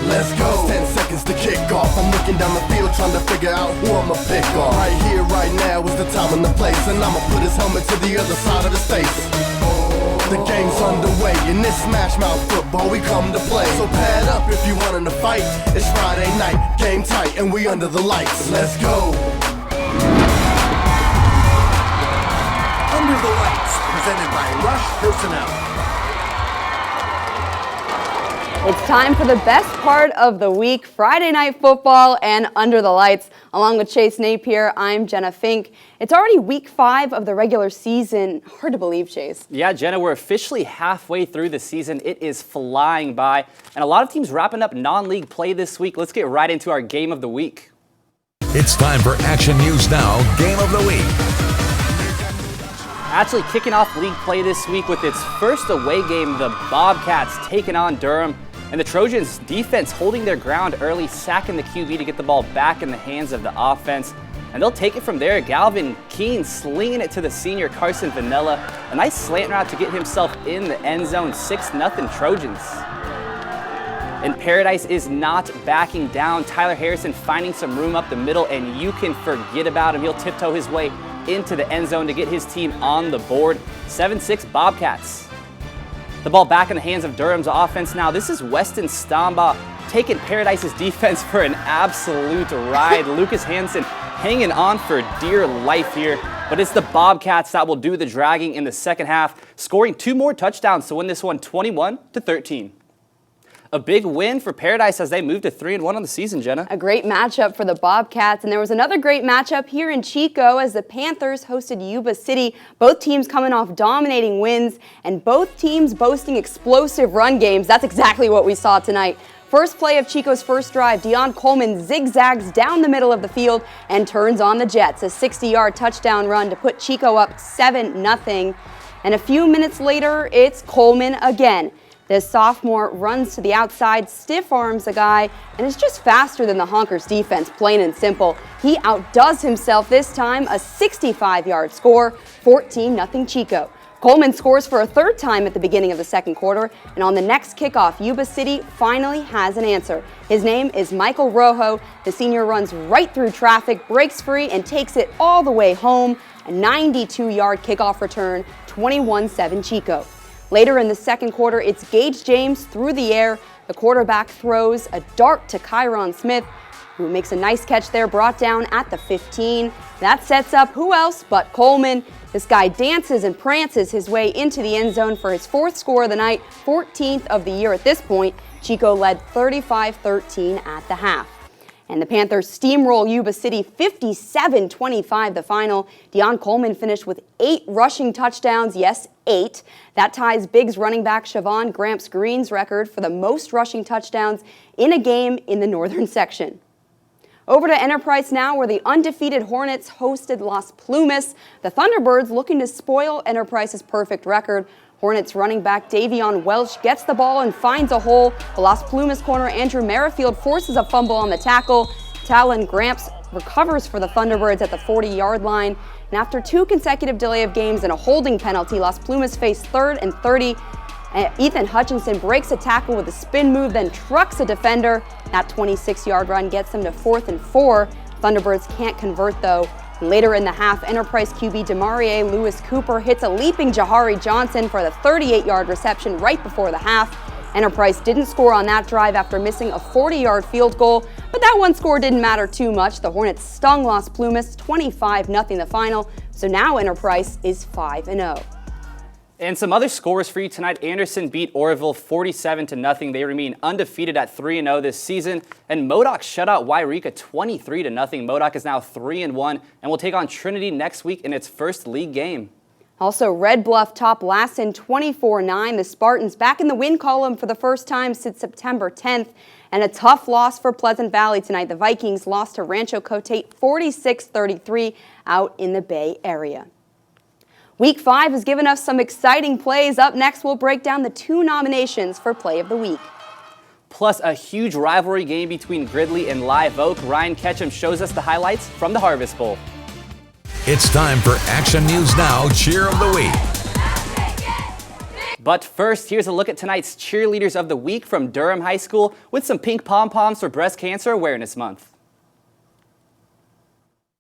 Let's go. 10 seconds to kick off. I'm looking down the field trying to figure out who I'ma pick off. Right here, right now is the time and the place, and I'ma put his helmet to the other side of his face. The game's underway. In this Smash Mouth football we come to play. So pad up if you wantin' to fight. It's Friday night, game tight, and we under the lights. Let's go. Under the Lights, presented by Rush Personnel. It's time for the best part of the week, Friday Night Football and Under the Lights. Along with Chase Napier, I'm Jenna Fink. It's already week 5 of the regular season. Hard to believe, Chase. Yeah, Jenna, we're officially halfway through the season. It is flying by, and a lot of teams wrapping up non-league play this week. Let's get right into our Game of the Week. It's time for Action News Now Game of the Week. Actually kicking off league play this week with its first away game, the Bobcats taking on Durham. And the Trojans' defense holding their ground early, sacking the QB to get the ball back in the hands of the offense. And they'll take it from there. Galvin Keene slinging it to the senior Carson Vanilla. A nice slant route to get himself in the end zone. 6-0 Trojans. And Paradise is not backing down. Tyler Harrison finding some room up the middle, and you can forget about him. He'll tiptoe his way into the end zone to get his team on the board. 7-6 Bobcats. The ball back in the hands of Durham's offense now. This is Weston Stombaugh taking Paradise's defense for an absolute ride. Lucas Hansen hanging on for dear life here. But it's the Bobcats that will do the dragging in the second half, scoring 2 more touchdowns to win this one 21-13. A big win for Paradise as they move to 3-1 on the season, Jenna. A great matchup for the Bobcats, and there was another great matchup here in Chico as the Panthers hosted Yuba City. Both teams coming off dominating wins, and both teams boasting explosive run games. That's exactly what we saw tonight. First play of Chico's first drive, Deon Coleman zigzags down the middle of the field and turns on the Jets. A 60-yard touchdown run to put Chico up 7-0. And a few minutes later, it's Coleman again. The sophomore runs to the outside, stiff arms a guy, and is just faster than the Honkers defense, plain and simple. He outdoes himself this time, a 65-yard score, 14-0 Chico. Coleman scores for a third time at the beginning of the second quarter, and on the next kickoff, Yuba City finally has an answer. His name is Michael Rojo. The senior runs right through traffic, breaks free, and takes it all the way home. A 92-yard kickoff return, 21-7 Chico. Later in the second quarter, it's Gage James through the air. The quarterback throws a dart to Kyron Smith, who makes a nice catch there, brought down at the 15. That sets up who else but Coleman. This guy dances and prances his way into the end zone for his 4th score of the night, 14th of the year at this point. Chico led 35-13 at the half. And the Panthers steamroll Yuba City 57-25 the final. Deon Coleman finished with 8 rushing touchdowns, yes, 8. That ties Biggs running back Siobhan Gramps Green's record for the most rushing touchdowns in a game in the northern section. Over to Enterprise now, where the undefeated Hornets hosted Las Plumas. The Thunderbirds looking to spoil Enterprise's perfect record. Hornets running back Davion Welch gets the ball and finds a hole. The Las Plumas corner Andrew Merrifield forces a fumble on the tackle. Talon Gramps recovers for the Thunderbirds at the 40-yard line. And after 2 consecutive delay of games and a holding penalty, Las Plumas face 3rd and 30. Ethan Hutchinson breaks a tackle with a spin move, then trucks a defender. That 26-yard run gets them to 4th and 4. Thunderbirds can't convert, though. Later in the half, Enterprise QB Demarie Lewis Cooper hits a leaping Jahari Johnson for the 38-yard reception right before the half. Enterprise didn't score on that drive after missing a 40-yard field goal, but that one score didn't matter too much. The Hornets stung Las Plumas 25-0 the final, so now Enterprise is 5-0. And some other scores for you tonight. Anderson beat Oroville 47-0. They remain undefeated at 3-0 this season. And Modoc shut out Wairika 23-0. Modoc is now 3-1 and will take on Trinity next week in its first league game. Also, Red Bluff top Lassen 24-9. The Spartans back in the win column for the first time since September 10th. And a tough loss for Pleasant Valley tonight. The Vikings lost to Rancho Cotate 46-33 out in the Bay Area. Week 5 has given us some exciting plays. Up next, we'll break down the 2 nominations for Play of the Week. Plus a huge rivalry game between Gridley and Live Oak. Ryan Ketchum shows us the highlights from the Harvest Bowl. It's time for Action News Now Cheer of the Week. But first, here's a look at tonight's Cheerleaders of the Week from Durham High School with some pink pom-poms for Breast Cancer Awareness Month.